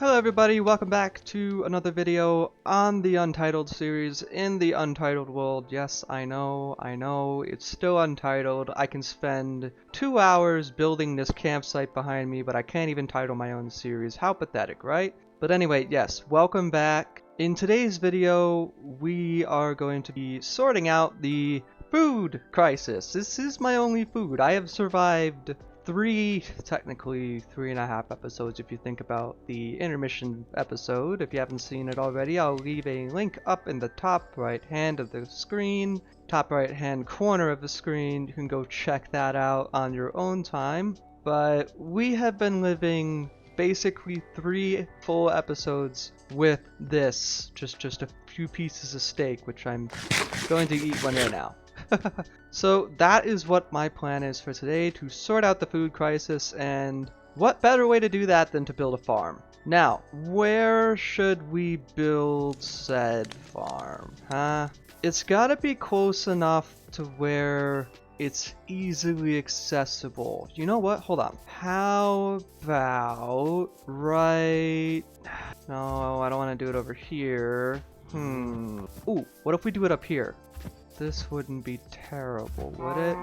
Hello everybody, welcome back to another video on the Untitled series in the Untitled world. Yes, I know, it's still untitled. I can spend 2 hours building this campsite behind me, but I can't even title my own series. How pathetic, right? But anyway, yes, welcome back. In today's video, we are going to be sorting out the food crisis. This is my only food. I have survived technically 3.5 episodes if you think about the intermission episode. If you haven't seen it already, I'll leave a link up in the top right hand of the screen, top right hand corner of the screen. You can go check that out on your own time. But we have been living basically 3 full episodes with this, just a few pieces of steak, which I'm going to eat one right now. So that is what my plan is for today, to sort out the food crisis, and what better way to do that than to build a farm. Now, where should we build said farm, huh? It's gotta be close enough to where it's easily accessible. You know what? Hold on. How about right... No, I don't want to do it over here. Ooh, what if we do it up here? This wouldn't be terrible, would it?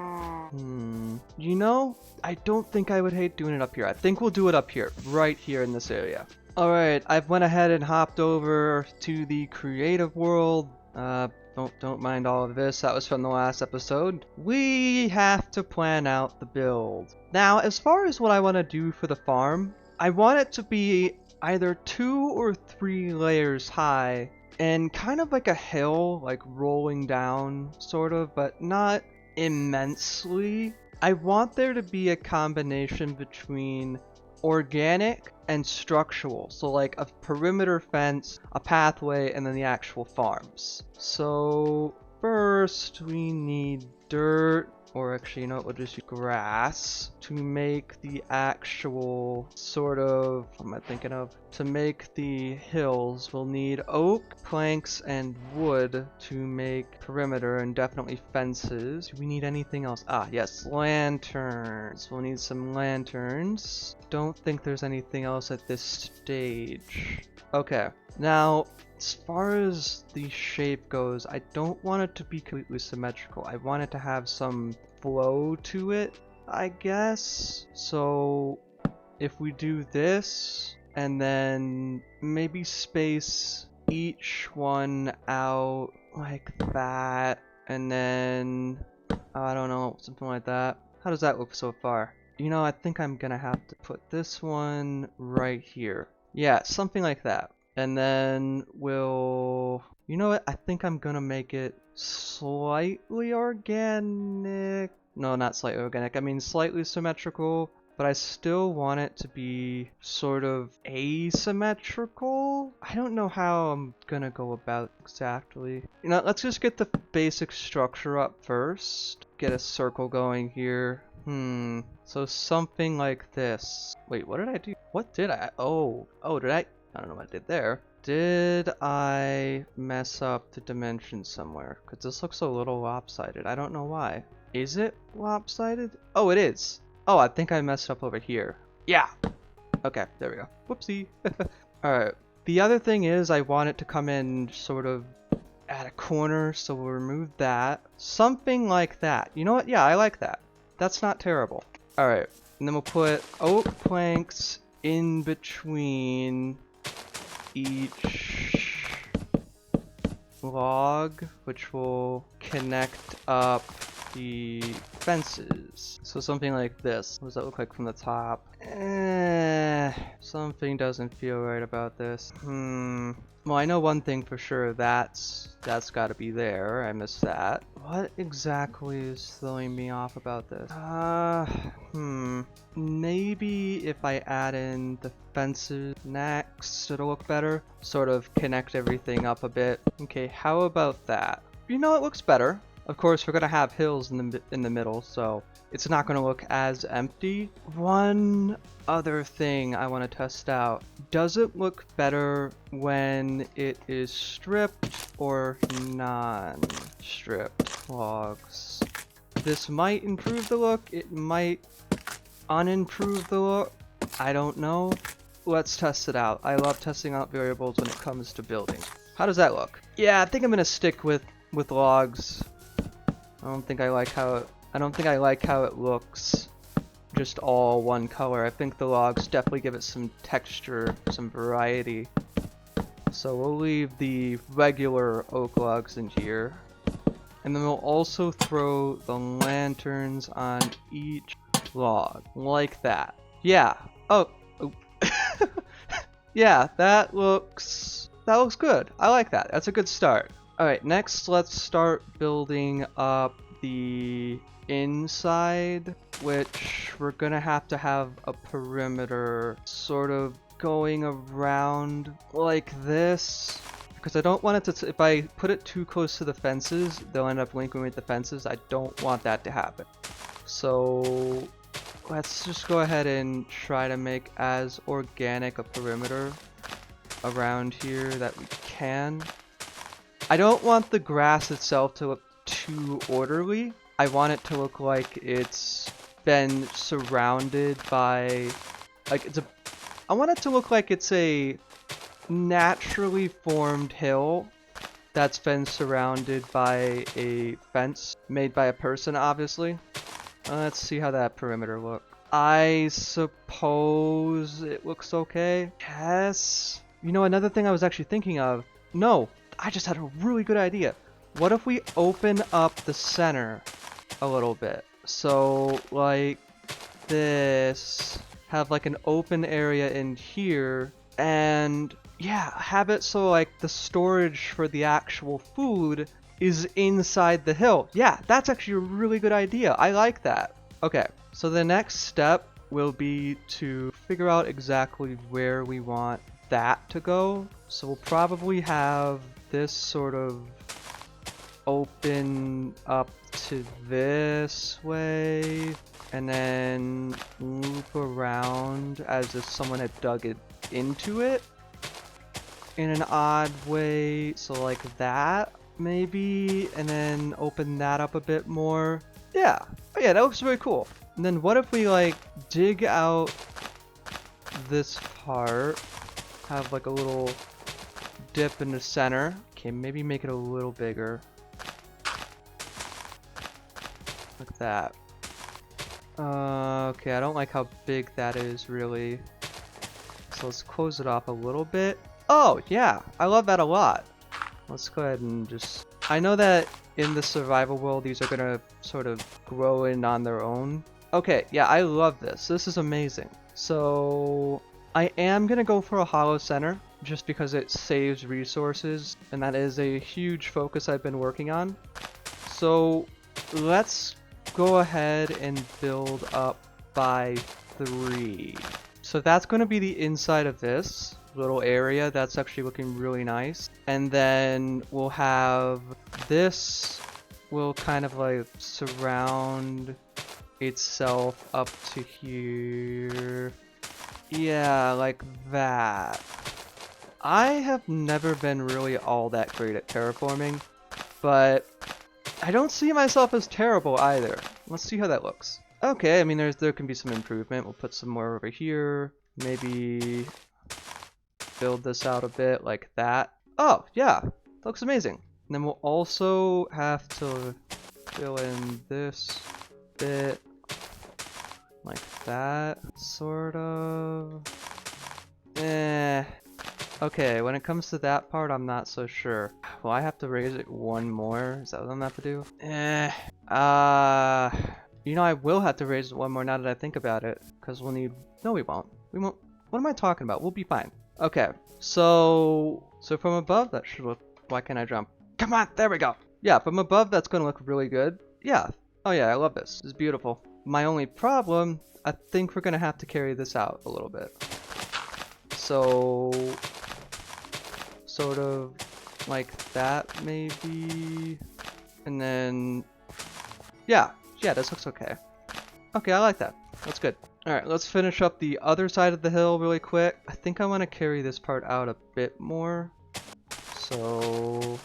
You know, I don't think I would hate doing it up here. I think we'll do it up here, right here in this area. Alright, I've went ahead and hopped over to the creative world. Don't mind all of this, that was from the last episode. We have to plan out the build. Now, as far as what I want to do for the farm, I want it to be either 2 or 3 layers high, and kind of like a hill, like rolling down, sort of, but not immensely. I want there to be a combination between organic and structural, so like a perimeter fence, a pathway, and then the actual farms. So first we need dirt, or actually, you know what, we'll just use grass to make the actual sort of, what am I thinking of? To make the hills, we'll need oak, planks, and wood to make perimeter, and definitely fences. Do we need anything else? Ah, yes, lanterns. We'll need some lanterns. Don't think there's anything else at this stage. Okay, now, as far as the shape goes, I don't want it to be completely symmetrical. I want it to have some flow to it, I guess. So if we do this, and then maybe space each one out like that, and then, I don't know, something like that. How does that look so far? You know, I think I'm gonna have to put this one right here. Yeah, something like that. And then we'll... You know what? I think I'm gonna make it slightly organic. No, not slightly organic. I mean slightly symmetrical. But I still want it to be sort of asymmetrical. I don't know how I'm gonna go about exactly. You know, let's just get the basic structure up first. Get a circle going here. So something like this. Wait, what did I do? What did I... Oh, did I don't know what I did there. Did I mess up the dimensions somewhere? Because this looks a little lopsided. I don't know why. Is it lopsided? Oh, it is. Oh, I think I messed up over here. Yeah. Okay, there we go. Whoopsie. Alright. The other thing is I want it to come in sort of at a corner, so we'll remove that. Something like that. You know what? Yeah, I like that. That's not terrible. Alright. And then we'll put oak planks in between each log, which will connect up the fences. So something like this. What does that look like from the top? Something doesn't feel right about this. Well, I know one thing for sure. That's got to be there. I missed that. What exactly is throwing me off about this? Maybe if I add in the fences next, it'll look better. Sort of connect everything up a bit. Okay, how about that? You know, it looks better. Of course, we're gonna have hills in the middle, so it's not gonna look as empty. One other thing I want to test out: does it look better when it is stripped or non-stripped logs? This might improve the look. It might unimprove the look. I don't know. let's test it out. I love testing out variables when it comes to building. How does that look? Yeah, I think I'm gonna stick with logs. I don't think I like how it looks just all one color. I think the logs definitely give it some texture, some variety. So we'll leave the regular oak logs in here. And then we'll also throw the lanterns on each log, like that. Yeah. Oh. Yeah, that looks good. I like that. That's a good start. Alright, next let's start building up the inside, which we're gonna have to have a perimeter sort of going around like this. Because I don't want it to, if I put it too close to the fences, they'll end up linking with the fences. I don't want that to happen. So let's just go ahead and try to make as organic a perimeter around here that we can. I don't want the grass itself to look too orderly. I want it to look like it's been surrounded by, I want it to look like it's a naturally formed hill that's been surrounded by a fence made by a person, obviously. Let's see how that perimeter looks. I suppose it looks okay. Yes. You know, another thing I was actually thinking of. No, I just had a really good idea. What if we open up the center a little bit? So, like this, have like an open area in here, and yeah, have it so like the storage for the actual food is inside the hill. Yeah, that's actually a really good idea. I like that. Okay, so the next step will be to figure out exactly where we want that to go. So we'll probably have this sort of open up to this way, and then loop around as if someone had dug it into it in an odd way, so like that maybe, and then open that up a bit more. Yeah, oh yeah, that looks really cool. And then what if we like dig out this part, have like a little dip in the center. Okay, maybe make it a little bigger, like that. Okay, I don't like how big that is really, so let's close it off a little bit. Oh yeah, I love that a lot. Let's go ahead and just, I know that in the survival world these are gonna sort of grow in on their own. Okay, yeah, I love this. This is amazing. So I am gonna go for a hollow center just because it saves resources, and that is a huge focus I've been working on. So let's go ahead and build up by 3. So that's going to be the inside of this little area. That's actually looking really nice. And then we'll have this will kind of like surround itself up to here. Yeah, like that. I have never been really all that great at terraforming, but I don't see myself as terrible either. Let's see how that looks. Okay, I mean there can be some improvement. We'll put some more over here. Maybe build this out a bit like that. Oh, yeah, that looks amazing. And then we'll also have to fill in this bit like that, sort of. Okay, when it comes to that part, I'm not so sure. Will I have to raise it one more? Is that what I'm gonna have to do? You know, I will have to raise it one more now that I think about it, because we'll need, no we won't. We won't, what am I talking about? We'll be fine. Okay, so from above that should look, why can't I jump? Come on, there we go. Yeah, from above that's gonna look really good. Yeah, oh yeah, I love this. This is beautiful. My only problem, I think we're gonna have to carry this out a little bit. So sort of like that maybe, and then yeah, this looks okay. Okay, I like that. That's good. Alright, let's finish up the other side of the hill really quick. I think I want to carry this part out a bit more, so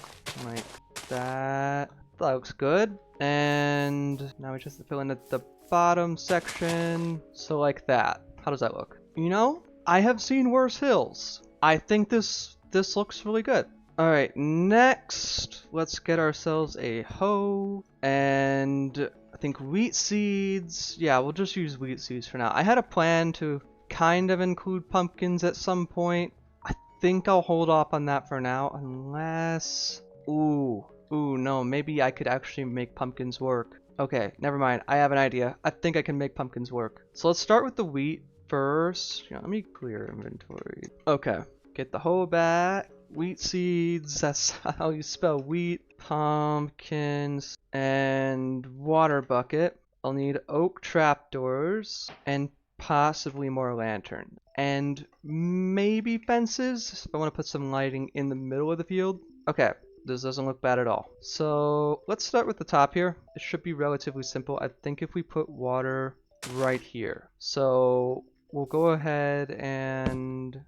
like that. That looks good. And now we just have to fill in at the bottom section, so like that. How does that look? You know, I have seen worse hills. I think this looks really good. All right, next, let's get ourselves a hoe and I think wheat seeds. Yeah, we'll just use wheat seeds for now. I had a plan to kind of include pumpkins at some point. I think I'll hold off on that for now unless... Ooh, no, maybe I could actually make pumpkins work. Okay, never mind. I have an idea. I think I can make pumpkins work. So let's start with the wheat first. Yeah, let me clear inventory. Okay, get the hoe back. Wheat seeds, that's how you spell wheat. Pumpkins and water bucket. I'll need oak trapdoors and possibly more lanterns. And maybe fences if I want to put some lighting in the middle of the field. Okay, this doesn't look bad at all. So let's start with the top here. It should be relatively simple. I think if we put water right here. So we'll go ahead and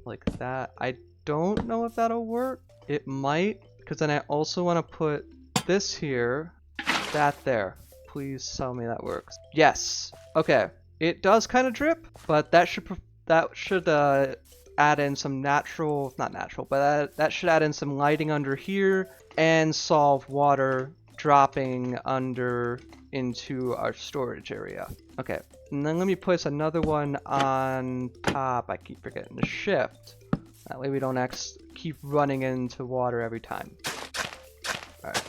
like that. I don't know if that'll work. It might, because then I also want to put this here, that there. Please tell me that works. Yes. Okay. It does kind of drip, but that should add in some natural, not natural, but that should add in some lighting under here and solve water dropping under into our storage area. Okay. And then let me place another one on top. I keep forgetting to shift. That way we don't keep running into water every time. Alright.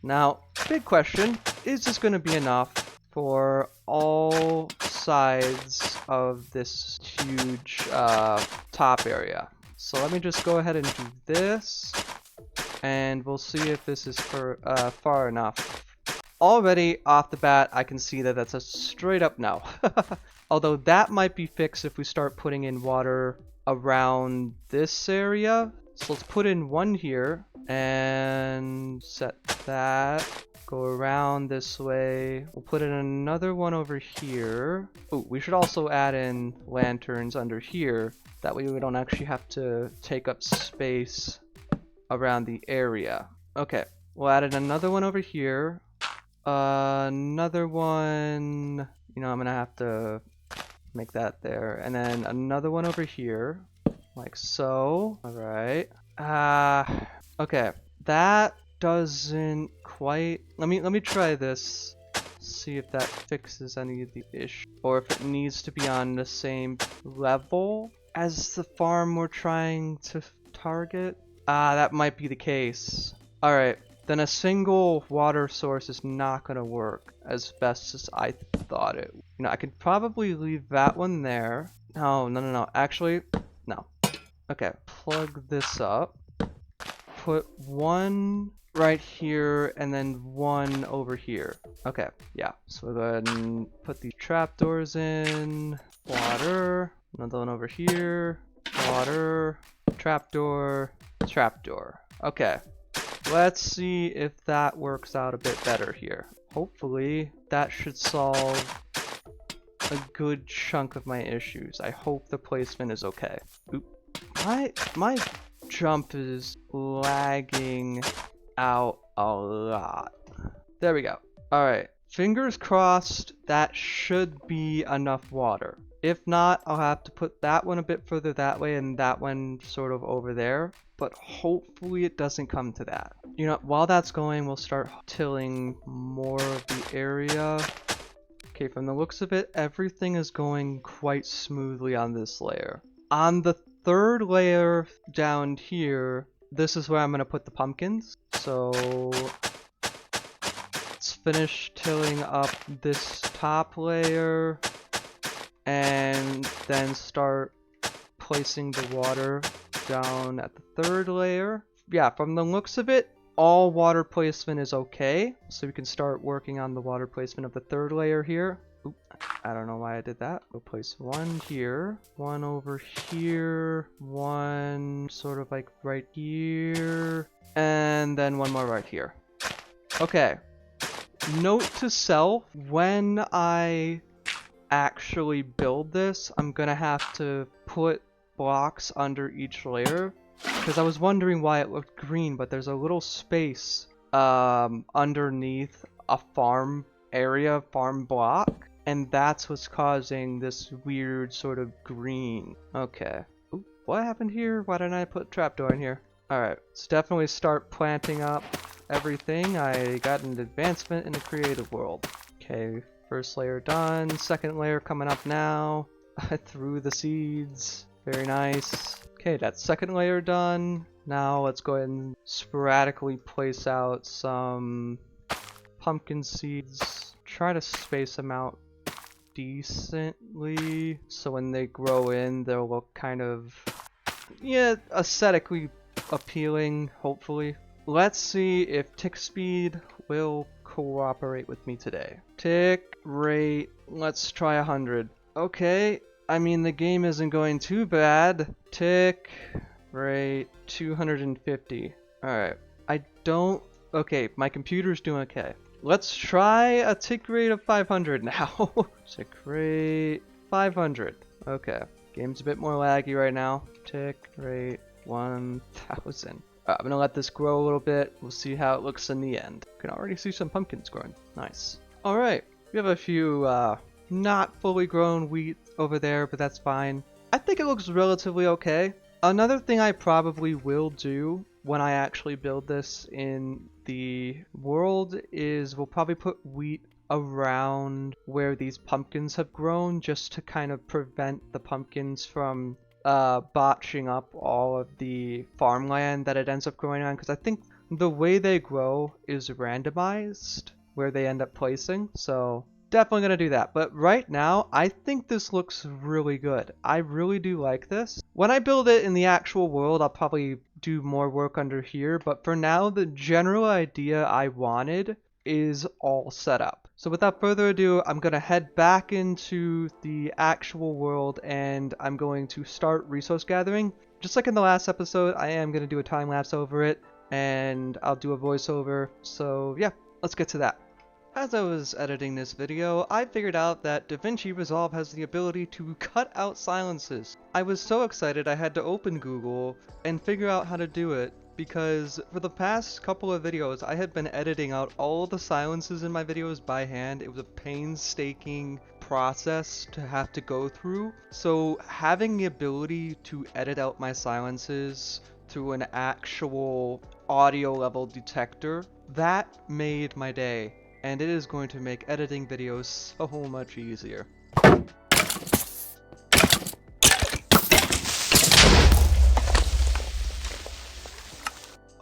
Now, big question. Is this going to be enough for all sides of this huge top area? So let me just go ahead and do this. And we'll see if this is far enough. Already off the bat, I can see that that's a straight up no. Although that might be fixed if we start putting in water around this area. So let's put in one here and set that. Go around this way. We'll put in another one over here. Oh, we should also add in lanterns under here. That way we don't actually have to take up space around the area. Okay, we'll add in another one over here. Another one, you know, I'm gonna have to make that there, and then another one over here, like so. All right. Okay, that doesn't quite. Let me try this. See if that fixes any of the issue, or if it needs to be on the same level as the farm we're trying to target. That might be the case. All right. Then a single water source is not going to work as best as I thought it. You know, I could probably leave that one there. No. Actually, no. Okay, plug this up. Put one right here and then one over here. Okay, yeah. So we'll go ahead and put these trapdoors in. Water. Another one over here. Water. Trapdoor. Trapdoor. Okay. Let's see if that works out a bit better here. Hopefully, that should solve a good chunk of my issues. I hope the placement is okay. Oop. My jump is lagging out a lot. There we go. Alright. Fingers crossed that should be enough water. If not, I'll have to put that one a bit further that way and that one sort of over there. But hopefully it doesn't come to that. You know, while that's going, we'll start tilling more of the area. Okay, from the looks of it, everything is going quite smoothly on this layer. On the third layer down here, this is where I'm going to put the pumpkins. So let's finish tilling up this top layer and then start placing the water down at the third layer. Yeah, from the looks of it, all water placement is okay. So we can start working on the water placement of the third layer here. Oop, I don't know why I did that. We'll place one here, one over here, one sort of like right here, and then one more right here. Okay. Note to self, when I actually build this, I'm gonna have to put blocks under each layer, because I was wondering why it looked green, but there's a little space underneath a farm area, farm block, and that's what's causing this weird sort of green. Okay. Ooh, what happened here? Why didn't I put trapdoor in here? Alright, let's definitely start planting up everything. I got an advancement in the creative world. Okay, first layer done, second layer coming up now. I threw the seeds. Very nice. Okay, that's second layer done. Now let's go ahead and sporadically place out some pumpkin seeds. Try to space them out decently so when they grow in they'll look kind of, yeah, aesthetically appealing, hopefully. Let's see if tick speed will cooperate with me today. Tick rate, let's try 100. Okay, I mean the game isn't going too bad. Tick rate 250. Alright, I don't, okay, my computer's doing okay. Let's try a tick rate of 500 now. Tick rate 500. Okay, game's a bit more laggy right now. Tick rate 1000. I'm gonna let this grow a little bit. We'll see how it looks in the end. Can already see some pumpkins growing. Nice. Alright, we have a few not fully grown wheat over there, but that's fine. I think it looks relatively okay. Another thing I probably will do when I actually build this in the world is we'll probably put wheat around where these pumpkins have grown just to kind of prevent the pumpkins from botching up all of the farmland that it ends up growing on, because I think the way they grow is randomized where they end up placing, so definitely gonna do that. But right now I think this looks really good. I really do like this. When I build it in the actual world I'll probably do more work under here, but for now the general idea I wanted is all set up. So without further ado, I'm gonna head back into the actual world and I'm going to start resource gathering. Just like in the last episode, I am gonna do a time lapse over it and I'll do a voiceover. So yeah, let's get to that. As I was editing this video, I figured out that DaVinci Resolve has the ability to cut out silences. I was so excited I had to open Google and figure out how to do it, because for the past couple of videos I had been editing out all the silences in my videos by hand. It was a painstaking process to have to go through. So having the ability to edit out my silences through an actual audio level detector, that made my day. And it is going to make editing videos so much easier.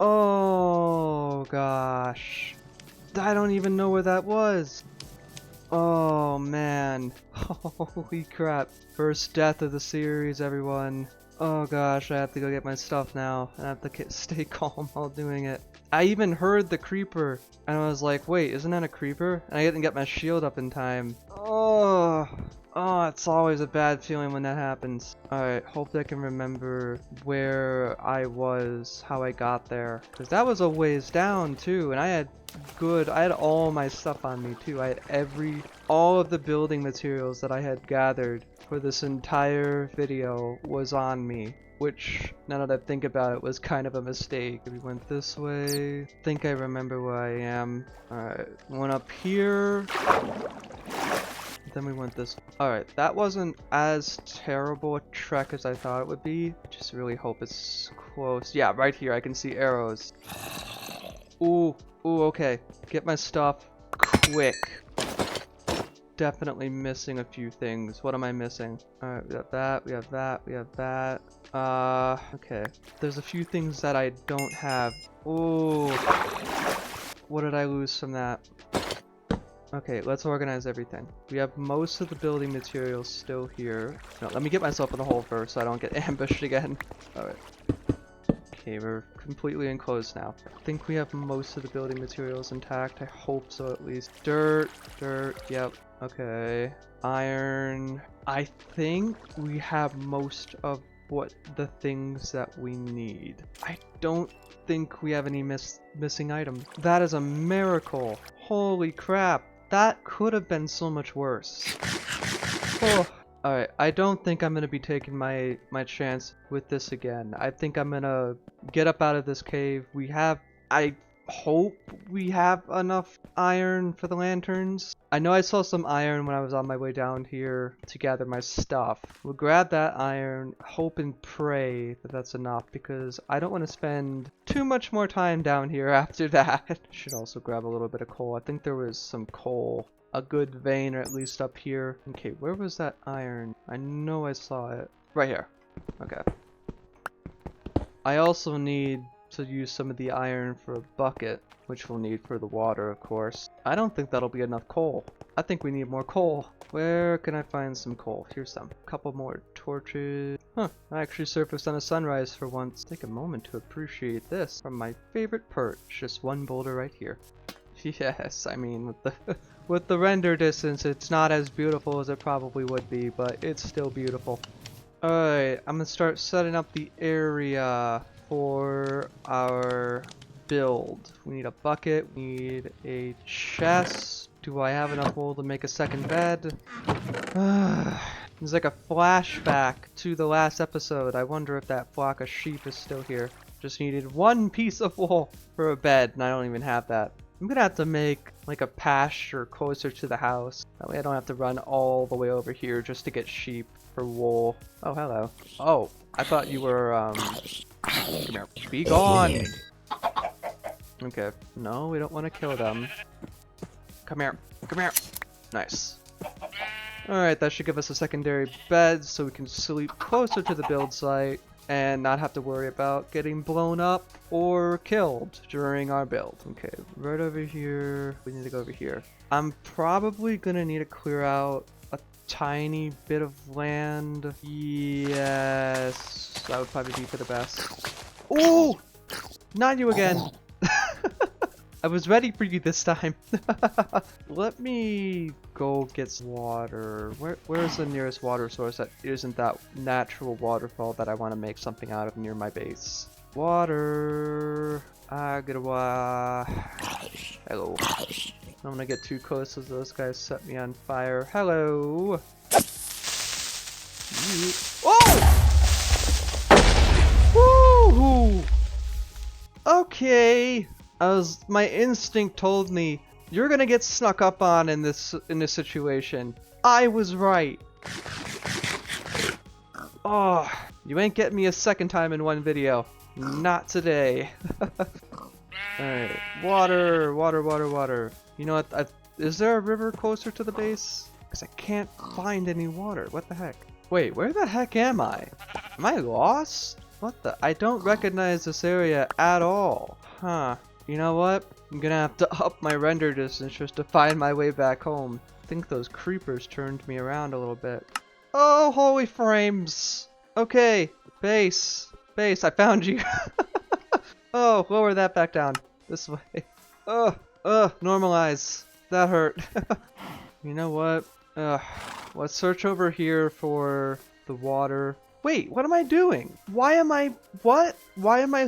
Oh gosh. I don't even know where that was. Oh man. Holy crap. First death of the series, everyone. Oh gosh, I have to go get my stuff now. I have to stay calm while doing it. I even heard the creeper, and I was like, wait, isn't that a creeper? And I didn't get my shield up in time. Oh, it's always a bad feeling when that happens. Alright, hope I can remember where I was, how I got there. Because that was a ways down too, and I had all my stuff on me too. I had all of the building materials that I had gathered for this entire video was on me. Which, now that I think about it, was kind of a mistake. We went this way. I think I remember where I am. Alright, went up here. Then we went this way. Alright, that wasn't as terrible a trek as I thought it would be. I just really hope it's close. Yeah, right here I can see arrows. Ooh, okay. Get my stuff quick. Definitely missing a few things. What am I missing? Alright, we have that, we have that, we have that. Okay. There's a few things that I don't have. Ooh. What did I lose from that? Okay, let's organize everything. We have most of the building materials still here. No, let me get myself in the hole first so I don't get ambushed again. Alright. Okay, we're completely enclosed now. I think we have most of the building materials intact. I hope so at least. Dirt, yep. Okay. Iron. I think we have most of the things that we need. I don't think we have any missing items. That is a miracle. Holy crap. That could have been so much worse. Oh. Alright, I don't think I'm gonna be taking my chance with this again. I think I'm gonna get up out of this cave. I hope we have enough iron for the lanterns. I know I saw some iron when I was on my way down here to gather my stuff. We'll grab that iron, hope and pray that that's enough, because I don't want to spend too much more time down here after that. Should also grab a little bit of coal. I think there was some coal, a good vein, or at least up here. Okay, where was that iron? I know I saw it. Right here. Okay. I also need to use some of the iron for a bucket, which we'll need for the water, of course. I don't think that'll be enough coal. I think we need more coal. Where can I find some coal? Here's some. Couple more torches. Huh, I actually surfaced on a sunrise for once. Take a moment to appreciate this from my favorite perch. Just one boulder right here. Yes, I mean, with the with the render distance, it's not as beautiful as it probably would be, but it's still beautiful. Alright, I'm gonna start setting up the area for our build. We need a bucket, we need a chest. Do I have enough wool to make a second bed? It's like a flashback to the last episode. I wonder if that flock of sheep is still here. Just needed one piece of wool for a bed, and I don't even have that. I'm gonna have to make like a pasture closer to the house. That way I don't have to run all the way over here just to get sheep for wool. Oh, hello. Oh, I thought you were, come here. Be gone! Okay. No, we don't want to kill them. Come here. Come here. Nice. Alright, that should give us a secondary bed so we can sleep closer to the build site and not have to worry about getting blown up or killed during our build. Okay, right over here. We need to go over here. I'm probably gonna need to clear out a tiny bit of land. Yes, that would probably be for the best. Oh! Not you again! I was ready for you this time. Let me go get some water. Where's the nearest water source that isn't that natural waterfall that I want to make something out of near my base? Water. Agua. Hello. I don't want to get too close as those guys set me on fire. Hello. Oh! Woo! Okay. My instinct told me you're gonna get snuck up on in this situation. I was right. Oh, you ain't getting me a second time in one video. Not today. Alright, water, water, water, water. You know what? Is there a river closer to the base? Because I can't find any water. What the heck? Wait, where the heck am I? Am I lost? What the? I don't recognize this area at all. Huh. You know what? I'm gonna have to up my render distance just to find my way back home. I think those creepers turned me around a little bit. Oh, holy frames! Okay, base. Base, I found you. Oh, lower that back down. This way. Normalize. That hurt. You know what? Let's search over here for the water. Wait, what am I doing? Why am I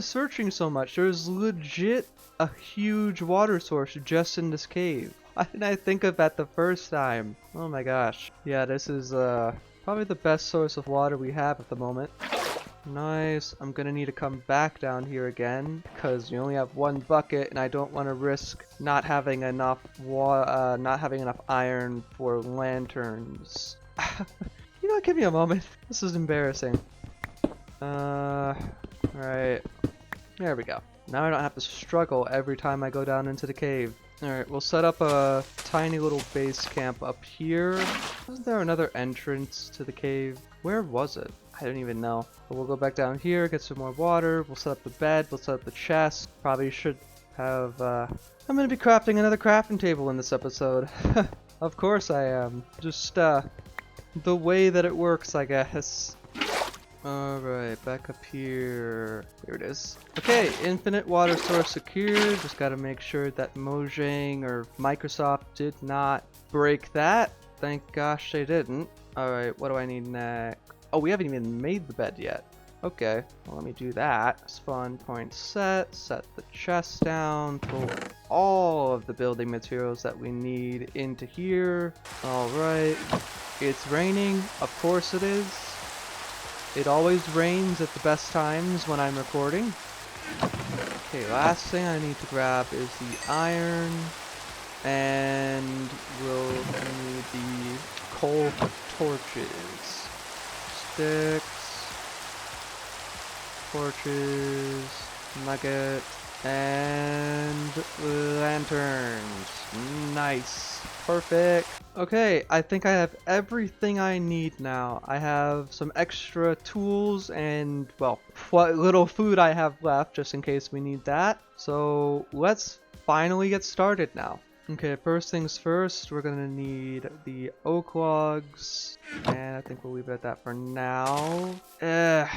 searching so much? There's legit a huge water source just in this cave. Why didn't I think of that the first time? Oh my gosh. Yeah, this is probably the best source of water we have at the moment. Nice. I'm gonna need to come back down here again because you only have one bucket and I don't want to risk not having enough iron for lanterns. You know, give me a moment. This is embarrassing. Alright. There we go. Now I don't have to struggle every time I go down into the cave. Alright, we'll set up a tiny little base camp up here. Wasn't there another entrance to the cave? Where was it? I don't even know. But we'll go back down here, get some more water. We'll set up the bed. We'll set up the chest. Probably should have, I'm gonna be crafting another crafting table in this episode. Of course I am. Just, the way that it works, I guess. Alright, back up here. Here it is. Okay, infinite water source secured. Just gotta make sure that Mojang or Microsoft did not break that. Thank gosh they didn't. Alright, what do I need next? Oh, we haven't even made the bed yet. Okay, well, let me do that. Spawn point set the chest down, pull all of the building materials that we need into here. Alright, it's raining. Of course it is. It always rains at the best times when I'm recording. Okay, last thing I need to grab is the iron, and we'll need the coal torches, sticks, torches, nugget, and lanterns. Nice. Perfect. Okay, I think I have everything I need now. I have some extra tools and, well, what little food I have left just in case we need that. So let's finally get started now. Okay, first things first, we're gonna need the oak logs, and I think we'll leave it at that for now. The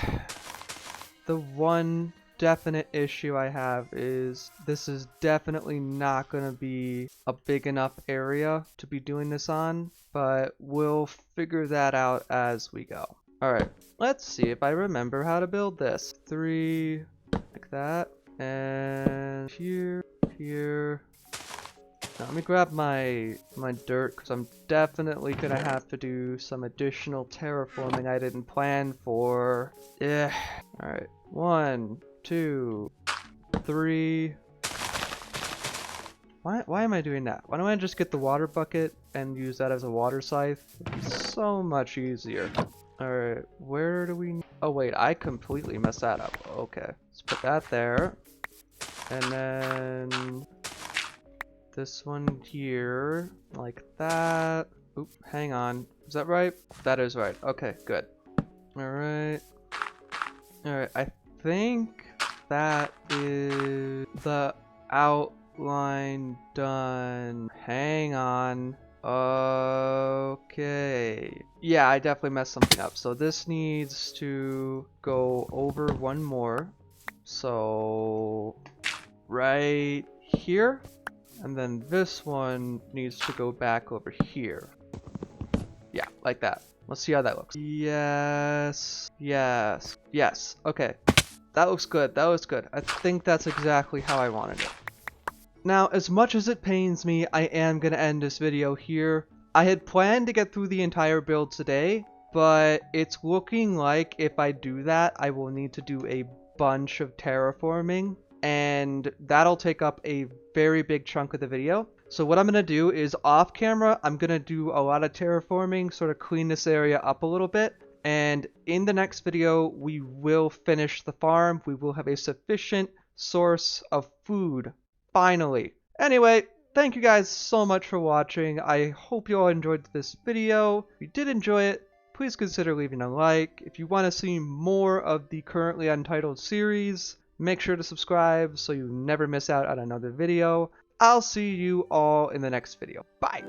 one definite issue I have is this is definitely not going to be a big enough area to be doing this on, but we'll figure that out as we go. Alright, let's see if I remember how to build this. 3, like that, and here. Now, let me grab my dirt, because I'm definitely going to have to do some additional terraforming I didn't plan for. Yeah. Alright, 1, 2, 3. Why am I doing that? Why don't I just get the water bucket and use that as a water scythe? It'd be so much easier. Alright, where do we... Oh wait, I completely messed that up. Okay, let's put that there. And then... this one here, like that. Oop, hang on. Is that right? That is right. Okay, good. Alright. Alright, I think that is the outline done. Hang on. Okay. Yeah, I definitely messed something up. So this needs to go over one more. So right here. And then this one needs to go back over here. Yeah, like that. Let's see how that looks. Yes. Okay. That looks good. That was good. I think that's exactly how I wanted it. Now, as much as it pains me, I am going to end this video here. I had planned to get through the entire build today, but it's looking like if I do that, I will need to do a bunch of terraforming. And that'll take up a very big chunk of the video. So what I'm going to do is off camera, I'm going to do a lot of terraforming, sort of clean this area up a little bit. And in the next video, we will finish the farm. We will have a sufficient source of food, finally. Anyway, thank you guys so much for watching. I hope you all enjoyed this video. If you did enjoy it, please consider leaving a like. If you want to see more of the currently untitled series, make sure to subscribe so you never miss out on another video. I'll see you all in the next video. Bye!